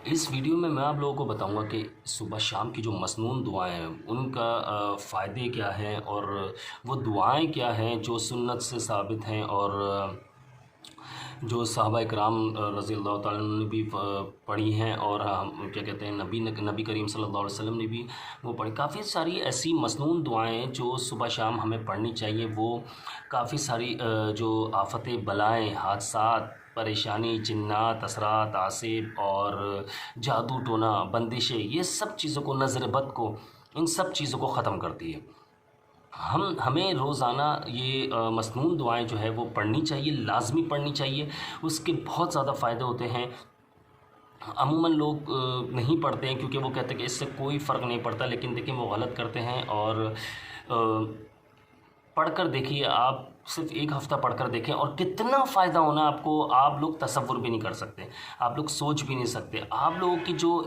اس video میں آپ لوگوں کو بتاؤں گا کہ صبح شام کی جو مسنون دعائیں ہیں ان کا فائدے کیا ہیں، اور وہ دعائیں کیا ہیں جو سنت سے ثابت ہیں، اور جو صحابہ اکرام رضی اللہ تعالیٰ عنہ نے بھی پڑھی ہیں، اور ہم کیا کہتے ہیں نبی کریم صلی اللہ علیہ وسلم نے بھی وہ پڑھی۔ کافی ساری ایسی مسنون دعائیں ہیں جو صبح شام ہمیں پڑھنی چاہیے۔ وہ کافی ساری جو آفتیں، بلائیں، حادثات، پریشانی، جنات، اثرات، عاصب اور جادو ٹونا، بندشیں، یہ سب چیزوں کو، نظر بد کو، ان سب چیزوں کو ختم کرتی ہے۔ ہمیں روزانہ یہ مسنون دعائیں جو ہے وہ پڑھنی چاہیے، لازمی پڑھنی چاہیے۔ اس کے بہت زیادہ فائدے ہوتے ہیں۔ عموماً لوگ نہیں پڑھتے ہیں کیونکہ وہ کہتے ہیں کہ اس سے کوئی فرق نہیں پڑتا، لیکن دیکھیں وہ غلط کرتے ہیں۔ اور پڑھ کر دیکھیے، آپ صرف ایک ہفتہ پڑھ کر دیکھیں اور کتنا فائدہ ہونا آپ کو، آپ لوگ تصور بھی نہیں کر سکتے، آپ لوگ سوچ بھی نہیں سکتے۔ آپ لوگوں کی جو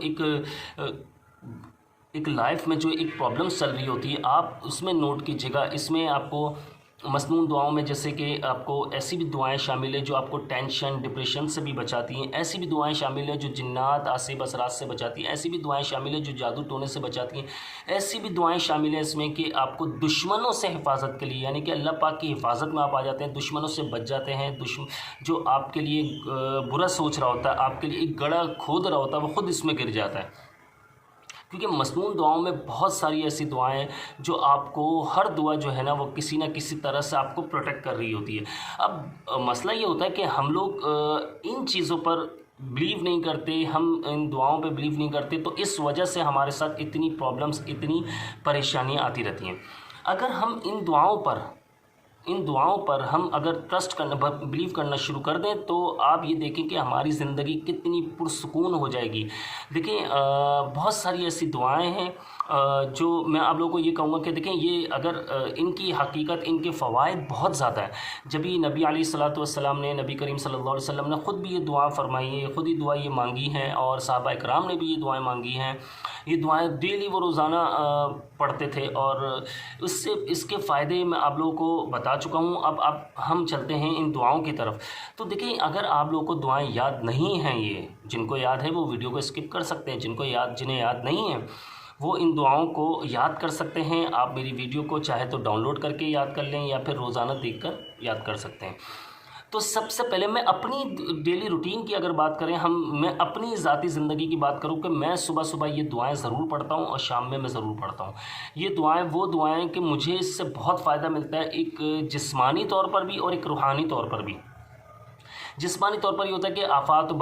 ایک لائف میں جو ایک پرابلمس چل رہی ہوتی ہے، آپ اس میں نوٹ کیجیے گا۔ اس میں آپ کو مسنون دعاؤں میں جیسے کہ آپ کو ایسی بھی دعائیں شامل ہیں جو آپ کو ٹینشن، ڈپریشن سے بھی بچاتی ہیں۔ ایسی بھی دعائیں شامل ہیں جو جنات، عاصب، اثرات سے بچاتی ہیں۔ ایسی بھی دعائیں شامل ہیں جو جادو ٹونے سے بچاتی ہیں۔ ایسی بھی دعائیں شامل ہیں اس میں کہ آپ کو دشمنوں سے حفاظت کے لیے، یعنی کہ اللہ پاک کی حفاظت میں آپ آ جاتے ہیں، دشمنوں سے بچ جاتے ہیں۔ جو آپ کے لیے برا سوچ رہا ہوتا ہے، آپ کے لیے ایک گڑھا کھود رہا ہوتا ہے، وہ خود اس میں گر جاتا ہے۔ کیونکہ مسنون دعاؤں میں بہت ساری ایسی دعائیں ہیں جو آپ کو، ہر دعا جو ہے نا وہ کسی نہ کسی طرح سے آپ کو پروٹیکٹ کر رہی ہوتی ہے۔ اب مسئلہ یہ ہوتا ہے کہ ہم لوگ ان چیزوں پر بلیو نہیں کرتے، ہم ان دعاؤں پہ بلیو نہیں کرتے، تو اس وجہ سے ہمارے ساتھ اتنی پرابلمس، اتنی پریشانیاں آتی رہتی ہیں۔ اگر ہم ان دعاؤں پر ہم اگر ٹرسٹ کرنا، بلیو کرنا شروع کر دیں، تو آپ یہ دیکھیں کہ ہماری زندگی کتنی پرسکون ہو جائے گی۔ دیکھیں بہت ساری ایسی دعائیں ہیں جو میں آپ لوگوں کو یہ کہوں گا کہ دیکھیں، یہ اگر ان کی حقیقت، ان کے فوائد بہت زیادہ ہیں۔ جب یہ نبی علیہ الصلوۃ والسلام نے، نبی کریم صلی اللہ علیہ وسلم نے خود بھی یہ دعا فرمائی ہے، خود ہی دعا یہ مانگی ہیں، اور صحابہ اکرام نے بھی یہ دعائیں مانگی ہیں۔ یہ دعائیں ڈیلی وہ روزانہ پڑھتے تھے، اور اس کے فائدے میں آپ لوگوں کو بتا چکا ہوں۔ اب ہم چلتے ہیں ان دعاؤں کی طرف۔ تو دیکھیں، اگر آپ لوگوں کو دعائیں یاد نہیں ہیں، یہ جن کو یاد ہے وہ ویڈیو کو اسکپ کر سکتے ہیں، جنہیں یاد نہیں ہے وہ ان دعاؤں کو یاد کر سکتے ہیں۔ آپ میری ویڈیو کو چاہے تو ڈاؤن لوڈ کر کے یاد کر لیں، یا پھر روزانہ دیکھ کر یاد کر سکتے ہیں۔ تو سب سے پہلے میں اپنی ڈیلی روٹین کی اگر بات کریں، میں اپنی ذاتی زندگی کی بات کروں کہ میں صبح یہ دعائیں ضرور پڑھتا ہوں، اور شام میں ضرور پڑھتا ہوں۔ یہ دعائیں وہ دعائیں کہ مجھے اس سے بہت فائدہ ملتا ہے، ایک جسمانی طور پر بھی اور ایک روحانی طور پر بھی۔ جسمانی طور پر یہ ہوتا ہے کہ آفات و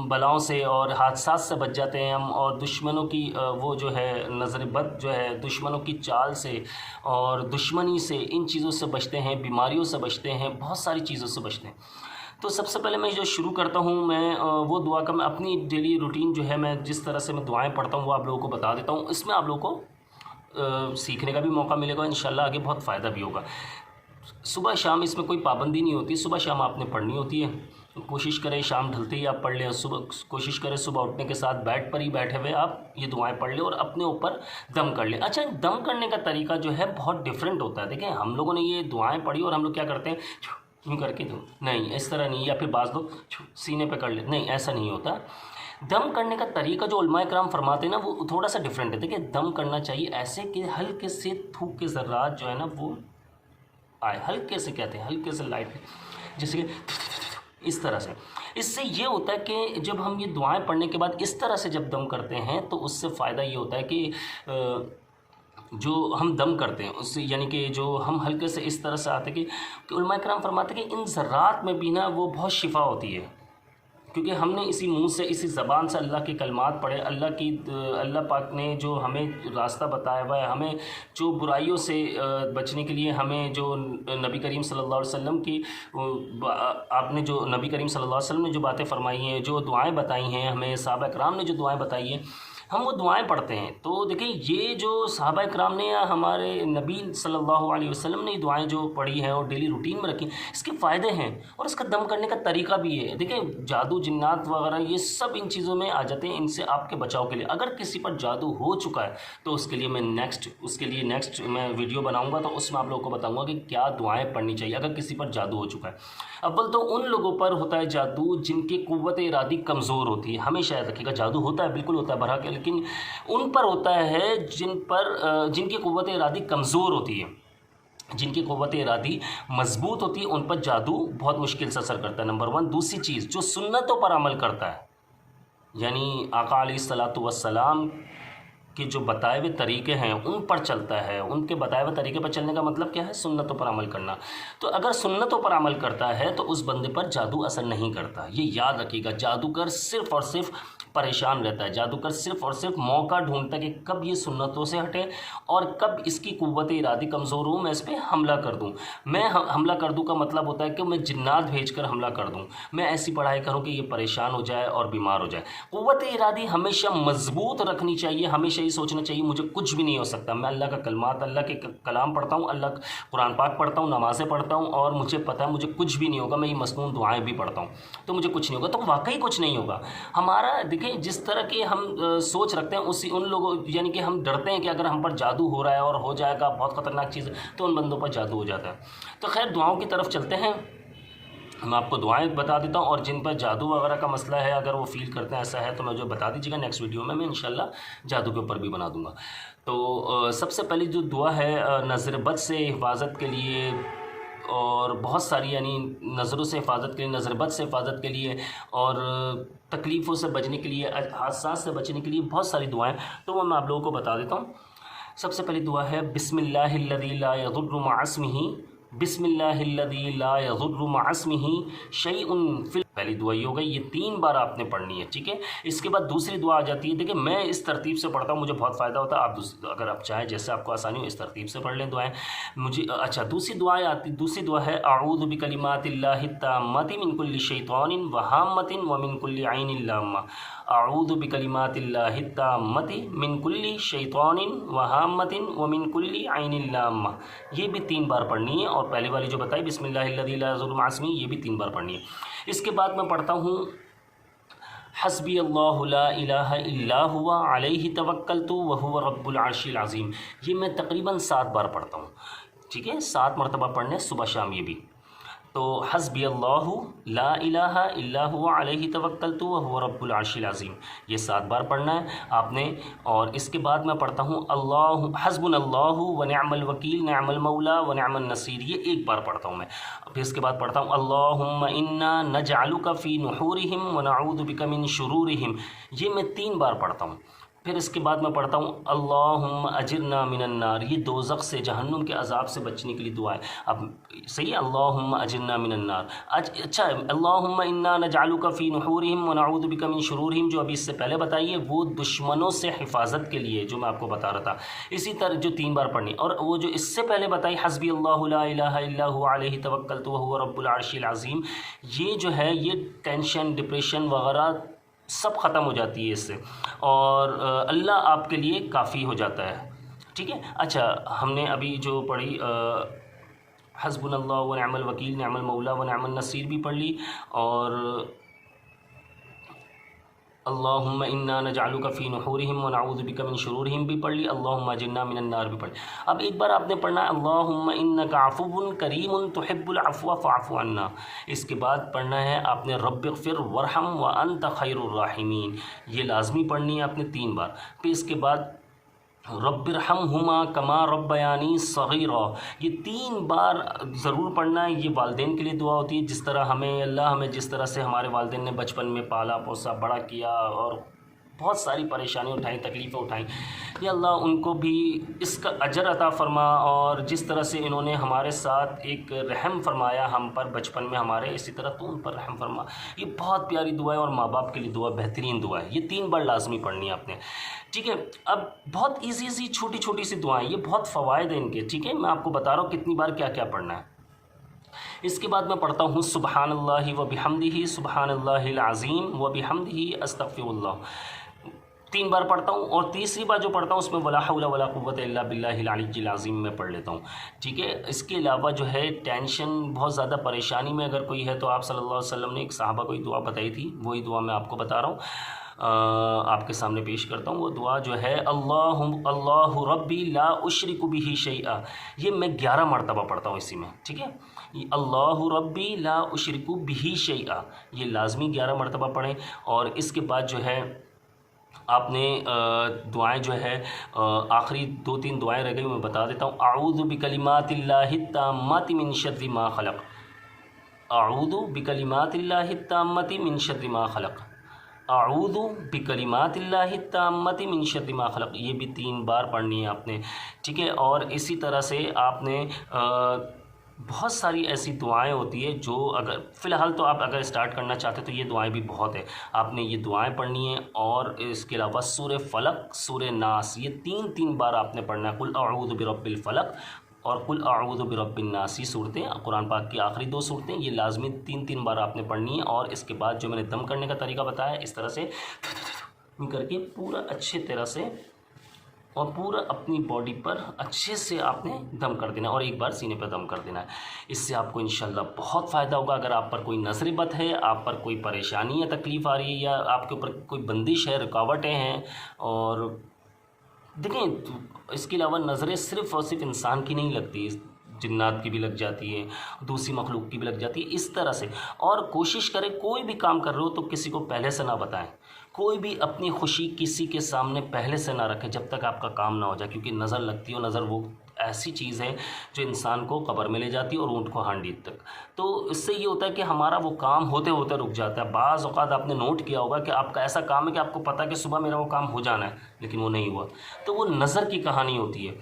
بلاؤں سے اور حادثات سے بچ جاتے ہیں ہم، اور دشمنوں کی وہ جو ہے نظر بد جو ہے، دشمنوں کی چال سے اور دشمنی سے، ان چیزوں سے بچتے ہیں، بیماریوں سے بچتے ہیں، بہت ساری چیزوں سے بچتے ہیں۔ تو سب سے پہلے میں جو شروع کرتا ہوں، میں وہ دعا کا، میں اپنی ڈیلی روٹین جو ہے، میں جس طرح سے میں دعائیں پڑھتا ہوں وہ آپ لوگوں کو بتا دیتا ہوں۔ اس میں آپ لوگوں کو سیکھنے کا بھی موقع ملے گا، انشاءاللہ آگے بہت فائدہ بھی ہوگا۔ صبح شام اس میں کوئی پابندی نہیں ہوتی، صبح شام آپ نے پڑھنی ہوتی ہے۔ کوشش کریں شام ڈھلتے ہی آپ پڑھ لیں، کوشش کریں صبح اٹھنے کے ساتھ بیڈ پر ہی بیٹھے ہوئے آپ یہ دعائیں پڑھ لیں اور اپنے اوپر دم کر لیں۔ اچھا، دم کرنے کا طریقہ جو ہے بہت ڈیفرنٹ ہوتا ہے۔ دیکھیں، ہم لوگوں نے یہ دعائیں پڑھی اور ہم لوگ کیا کرتے ہیں، یوں کر کے نہیں، اس طرح نہیں، یا پھر بعض لوگ سینے پہ کر لیں، نہیں، ایسا نہیں ہوتا۔ دم کرنے کا طریقہ جو علماء کرام فرماتے ہیں نا، وہ تھوڑا سا ڈیفرنٹ ہے۔ دیکھیں، دم کرنا چاہیے ایسے کہ ہلکے سے تھوک کے ذرات جو ہے نا وہ آئے، ہلکے سے، کہتے ہیں ہلکے سے، لائٹ، جیسے کہ اس طرح سے۔ اس سے یہ ہوتا ہے کہ جب ہم یہ دعائیں پڑھنے کے بعد اس طرح سے جب دم کرتے ہیں تو اس سے فائدہ یہ ہوتا ہے کہ جو ہم دم کرتے ہیں اس سے، یعنی کہ جو ہم ہلکے سے اس طرح سے آتے کہ علماء کرام فرماتے ہیں کہ ان ذرات میں بھی نا وہ بہت شفا ہوتی ہے، کیونکہ ہم نے اسی منہ سے، اسی زبان سے اللہ کے کلمات پڑھے، اللہ پاک نے جو ہمیں راستہ بتایا ہوا ہے، ہمیں جو برائیوں سے بچنے کے لیے ہمیں جو نبی کریم صلی اللہ علیہ وسلم کی، آپ نے جو نبی کریم صلی اللہ علیہ وسلم نے جو باتیں فرمائی ہیں، جو دعائیں بتائی ہیں ہمیں، صحابہ کرام نے جو دعائیں بتائی ہیں، ہم وہ دعائیں پڑھتے ہیں۔ تو دیکھیں یہ جو صحابہ کرام نے یا ہمارے نبی صلی اللہ علیہ وسلم نے یہ دعائیں جو پڑھی ہیں اور ڈیلی روٹین میں رکھی، اس کے فائدے ہیں اور اس کا دم کرنے کا طریقہ بھی ہے۔ دیکھیں جادو جنات وغیرہ یہ سب ان چیزوں میں آ جاتے ہیں، ان سے آپ کے بچاؤ کے لیے۔ اگر کسی پر جادو ہو چکا ہے تو اس کے لیے میں نیکسٹ میں ویڈیو بناؤں گا، تو اس میں آپ لوگوں کو بتاؤں گا کہ کیا دعائیں پڑھنی چاہیے اگر کسی پر جادو ہو چکا ہے۔ اول تو ان لوگوں پر ہوتا ہے جادو جن کی قوت ارادی کمزور ہوتی ہے، ہمیشہ یاد رکھیے گا جادو ہوتا ہے، بالکل ہوتا ہے برحق، لیکن ان پر ہوتا ہے جن کی قوت ارادی کمزور ہوتی ہے۔ جن کی قوت ارادی مضبوط ہوتی ہے ان پر جادو بہت مشکل سے اثر کرتا ہے، نمبر 1۔ دوسری چیز، جو سنتوں پر عمل کرتا ہے، یعنی آقا علیہ الصلاۃ والسلام کے جو بتائے ہوئے طریقے ہیں ان پر چلتا ہے، ان کے بتائے ہوئے طریقے پر چلنے کا مطلب کیا ہے؟ سنتوں پر عمل کرنا۔ تو اگر سنتوں پر عمل کرتا ہے تو اس بندے پر جادو اثر نہیں کرتا، یہ یاد رکھیے گا۔ جادوگر صرف اور صرف پریشان رہتا ہے، جادوگر صرف اور صرف موقع ڈھونڈتا ہے کہ کب یہ سنتوں سے ہٹے اور کب اس کی قوت ارادی کمزور ہو، میں اس پہ حملہ کر دوں۔ میں حملہ کر دوں کا مطلب ہوتا ہے کہ میں جنات بھیج کر حملہ کر دوں، میں ایسی پڑھائی کروں کہ یہ پریشان ہو جائے اور بیمار ہو جائے۔ قوت ارادی ہمیشہ مضبوط رکھنی چاہیے، ہمیشہ یہ سوچنا چاہیے مجھے کچھ بھی نہیں ہو سکتا، میں اللہ کا کلمات، اللہ کے کلام پڑھتا ہوں، اللہ قرآن پاک پڑھتا ہوں، نمازیں پڑھتا ہوں اور مجھے پتہ ہے مجھے کچھ بھی نہیں ہوگا، میں یہ مسنون دعائیں بھی پڑھتا ہوں تو مجھے کچھ نہیں ہوگا۔ تو واقعی کچھ نہیں ہوگا ہمارا۔ دیکھیں جس طرح کے ہم سوچ رکھتے ہیں ان لوگوں، یعنی کہ ہم ڈرتے ہیں کہ اگر ہم پر جادو ہو رہا ہے اور ہو جائے گا بہت خطرناک چیز ہے، تو ان بندوں پر جادو ہو جاتا ہے۔ تو خیر دعاؤں کی طرف چلتے ہیں۔ میں آپ کو دعائیں بتا دیتا ہوں، اور جن پر جادو وغیرہ کا مسئلہ ہے اگر وہ فیل کرتے ہیں ایسا ہے تو مجھے بتا دیجیے گا، نیکسٹ ویڈیو میں انشاءاللہ جادو کے اوپر بھی بنا دوں گا۔ تو سب سے پہلی جو دعا ہے نظر بد سے حفاظت کے لیے، اور بہت ساری یعنی نظروں سے حفاظت کے لیے، نظر بد سے حفاظت کے لیے، اور تکلیفوں سے بچنے کے لیے، حادثات سے بچنے کے لیے بہت ساری دعائیں، تو وہ میں آپ لوگوں کو بتا دیتا ہوں۔ سب سے پہلی دعا ہے بسم اللہ الذی لا یضر مع اسمہ، بسم اللہ الذی لا یضر مع اسمہ شیء فی، پہلی دعا یہ ہو گئی، یہ 3 بار آپ نے پڑھنی ہے، ٹھیک ہے۔ اس کے بعد دوسری دعا آ جاتی ہے، دیکھیں میں اس ترتیب سے پڑھتا ہوں، مجھے بہت فائدہ ہوتا ہے، اگر آپ چاہیں جیسے آپ کو آسانی ہو اس ترتیب سے پڑھ لیں دعائیں مجھے۔ اچھا دوسری دعا ہے اعوذ بکلمات اللہ التامۃ من کل شیطان وہامۃ ومن کل عین لامہ، اعوذ بکلمات اللہ التامۃ من کل شیطان وہامۃ ومن کل عین لامہ، یہ بھی 3 بار پڑھنی ہے، اور پہلی والی جو بتائی بسم اللہ الذی لا یضر مع اسمہ یہ بھی 3 بار پڑھنی ہے۔ اس کے بعد میں پڑھتا ہوں حسبی اللہ لا الہ الا هو علیہ توکلت وہو رب العرش العظیم، یہ میں تقریباً 7 بار پڑھتا ہوں، ٹھیک ہے، 7 مرتبہ پڑھنے صبح شام یہ بھی۔ تو حسبی اللہ لا الہ الا هو علیہ توکلت وہو رب العرش العظیم، یہ 7 بار پڑھنا ہے آپ نے۔ اور اس کے بعد میں پڑھتا ہوں اللہ حسبنا اللہ ونعم الوکیل نعم المولا ونعم النصیر، یہ 1 بار پڑھتا ہوں میں۔ پھر اس کے بعد پڑھتا ہوں اللہم انا نجعلک فی نحورہم ونعوذ بک من شرورہم، یہ میں 3 بار پڑھتا ہوں۔ پھر اس کے بعد میں پڑھتا ہوں اللہم اجرنا من النار، یہ دوزخ سے، جہنم کے عذاب سے بچنے کے لیے دعا ہے۔ اب صحیح ہے، اللہم اجرنا من النار، اچھا اللہم انا نجعلک فی نحورہم ونعوذ بک من شرورہم جو ابھی اس سے پہلے بتائی ہے وہ دشمنوں سے حفاظت کے لیے جو میں آپ کو بتا رہا تھا، اسی طرح جو 3 بار پڑھنی، اور وہ جو اس سے پہلے بتائی حسبی اللہ لا الہ الا هو علیہ توکلت وہو رب العرش العظیم، یہ جو ہے یہ ٹینشن ڈپریشن وغیرہ سب ختم ہو جاتی ہے اس سے، اور اللہ آپ کے لیے کافی ہو جاتا ہے، ٹھیک ہے۔ اچھا ہم نے ابھی جو پڑھی حسبنا اللہ ونعم الوکیل نعم المولا ونعم النصیر بھی پڑھ لی، اور اللہم انا نجعلک فی نحورہم ونعوذ بک من شرورہم بھی پڑھ لی، اللہم اجرنا من النار بھی پڑھ لی۔ اب ایک بار آپ نے پڑھنا ہے اللہم انک عفو کریم تحب العفو فاعف عنا، اس کے بعد پڑھنا ہے آپ نے رب اغفر وارحم وانت خیر الراحمین، یہ لازمی پڑھنی ہے آپ نے 3 بار۔ پھر اس کے بعد رب ارحمہما کما ربیانی صغیرا، یہ 3 بار ضرور پڑھنا ہے، یہ والدین کے لیے دعا ہوتی ہے، جس طرح ہمیں جس طرح سے ہمارے والدین نے بچپن میں پالا پوسا بڑا کیا اور بہت ساری پریشانیاں اٹھائیں، تکلیفیں اٹھائیں، یا اللہ ان کو بھی اس کا اجر عطا فرما، اور جس طرح سے انہوں نے ہمارے ساتھ ایک رحم فرمایا ہم پر بچپن میں ہمارے، اسی طرح تو ان پر رحم فرما، یہ بہت پیاری دعا ہے، اور ماں باپ کے لیے دعا بہترین دعا ہے، یہ 3 بار لازمی پڑھنی ہے آپ نے، ٹھیک ہے۔ اب بہت ایزی چھوٹی چھوٹی سی دعائیں، یہ بہت فوائد ہیں ان کے، ٹھیک ہے، میں آپ کو بتا رہا ہوں کتنی بار کیا کیا پڑھنا ہے۔ اس کے بعد میں پڑھتا ہوں سبحان اللہ و بحمدہ سبحان اللہ العظیم و بحمدہ استغفر اللہ، 3 بار پڑھتا ہوں، اور تیسری بار جو پڑھتا ہوں اس میں ولا حول ولا قوت الا باللہ العلی العظیم میں پڑھ لیتا ہوں، ٹھیک ہے۔ اس کے علاوہ جو ہے ٹینشن، بہت زیادہ پریشانی میں اگر کوئی ہے تو آپ صلی اللہ علیہ وسلم نے ایک صحابہ کو دعا بتائی تھی، وہی دعا میں آپ کو بتا رہا ہوں، آپ کے سامنے پیش کرتا ہوں۔ وہ دعا جو ہے اللہ ربی لا اشرک بہ شیئا، یہ میں 11 مرتبہ پڑھتا ہوں اسی میں، ٹھیک ہے۔ اللہ ربی لا اشرک بہ شیئا، یہ لازمی 11 مرتبہ پڑھیں۔ اور اس کے بعد جو ہے آپ نے دعائیں جو ہے آخری 2-3 دعائیں رہ گئی، میں بتا دیتا ہوں۔ اعوذ بکلمات اللہ التامات من شر ما خلق، اعوذ بکلمات اللہ التامات من شر ما خلق، اعوذ بکلمات اللہ التامات من شر ما خلق، یہ بھی 3 بار پڑھنی ہے آپ نے، ٹھیک ہے۔ اور اسی طرح سے آپ نے بہت ساری ایسی دعائیں ہوتی ہے جو اگر فی الحال تو آپ اگر اسٹارٹ کرنا چاہتے تو یہ دعائیں بھی بہت ہیں، آپ نے یہ دعائیں پڑھنی ہیں۔ اور اس کے علاوہ سورہ فلق، سورہ ناس، یہ 3 بار آپ نے پڑھنا ہے۔ قل اعوذ برب الفلق اور قل اعوذ برب الناس، یہ صورتیں قرآن پاک کی آخری 2 صورتیں، یہ لازمی 3 بار آپ نے پڑھنی ہے۔ اور اس کے بعد جو میں نے دم کرنے کا طریقہ بتایا، اس طرح سے کر کے پورا اچھے طرح سے اور پورا اپنی باڈی پر اچھے سے آپ نے دم کر دینا ہے، اور ایک بار سینے پہ دم کر دینا ہے۔ اس سے آپ کو انشاءاللہ بہت فائدہ ہوگا۔ اگر آپ پر کوئی نظر بد ہے، آپ پر کوئی پریشانی یا تکلیف آ رہی ہے، یا آپ کے اوپر کوئی بندش ہے، رکاوٹیں ہیں، اور دیکھیں اس کے علاوہ نظریں صرف اور صرف انسان کی نہیں لگتی، جنات کی بھی لگ جاتی ہے، دوسری مخلوق کی بھی لگ جاتی ہے، اس طرح سے۔ اور کوشش کریں کوئی بھی کام کر رہے ہو تو کسی کو پہلے سے نہ بتائیں، کوئی بھی اپنی خوشی کسی کے سامنے پہلے سے نہ رکھیں جب تک آپ کا کام نہ ہو جائے، کیونکہ نظر لگتی ہے، اور نظر وہ ایسی چیز ہے جو انسان کو قبر میں لے جاتی ہے اور اونٹ کو ہانڈی تک۔ تو اس سے یہ ہوتا ہے کہ ہمارا وہ کام ہوتے ہوتے رک جاتا ہے۔ بعض اوقات آپ نے نوٹ کیا ہوگا کہ آپ کا ایسا کام ہے کہ آپ کو پتہ ہے کہ صبح میرا وہ کام ہو جانا ہے، لیکن وہ نہیں ہوا، تو وہ نظر کی کہانی ہوتی ہے۔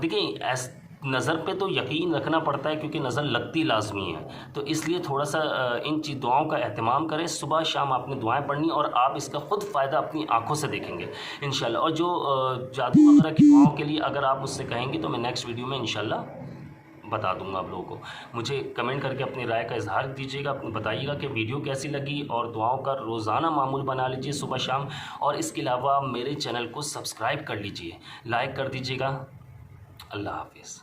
دیکھیں نظر پہ تو یقین رکھنا پڑتا ہے کیونکہ نظر لگتی لازمی ہے، تو اس لیے تھوڑا سا ان دعاؤں کا اہتمام کریں۔ صبح شام آپ نے دعائیں پڑھنی، اور آپ اس کا خود فائدہ اپنی آنکھوں سے دیکھیں گے انشاءاللہ۔ اور جو جادو وغیرہ کی دعاؤں کے لیے اگر آپ مجھ سے کہیں گے تو میں نیکسٹ ویڈیو میں انشاءاللہ بتا دوں گا آپ لوگوں کو۔ مجھے کمنٹ کر کے اپنی رائے کا اظہار دیجیے گا، بتائیے گا کہ ویڈیو کیسی لگی، اور دعاؤں کا روزانہ معمول بنا لیجیے صبح شام۔ اور اس کے علاوہ میرے چینل کو سبسکرائب کر لیجیے، لائک کر دیجیے گا۔ اللہ حافظ۔